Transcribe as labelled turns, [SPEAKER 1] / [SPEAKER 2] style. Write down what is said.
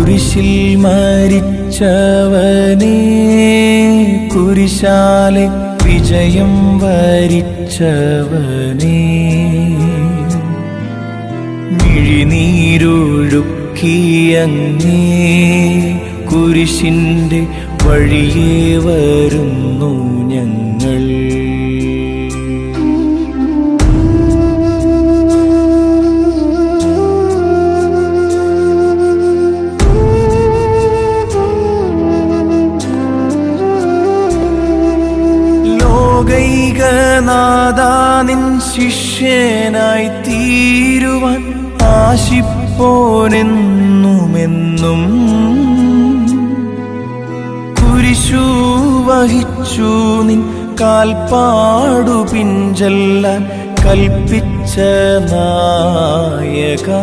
[SPEAKER 1] കുരിശിൽ മരിച്ചവനേ, കുരിശാലെ വിജയം വരിച്ചവനേ, മിഴിനീരൊഴുക്കിയങ്ങേ കുരിശിൻ്റെ വഴിയേ വരുന്നു ഞങ്ങൾ. ലോകൈകനാഥാ നിൻ ശിഷ്യനായി തീരുവാൻ ആശിപ്പോനെന്നുമെന്നും കുരിശു വഹിച്ചു നിൻ കാൽപ്പാടു പിൻചെല്ലാൻ കൽപ്പിച്ച നായകാ.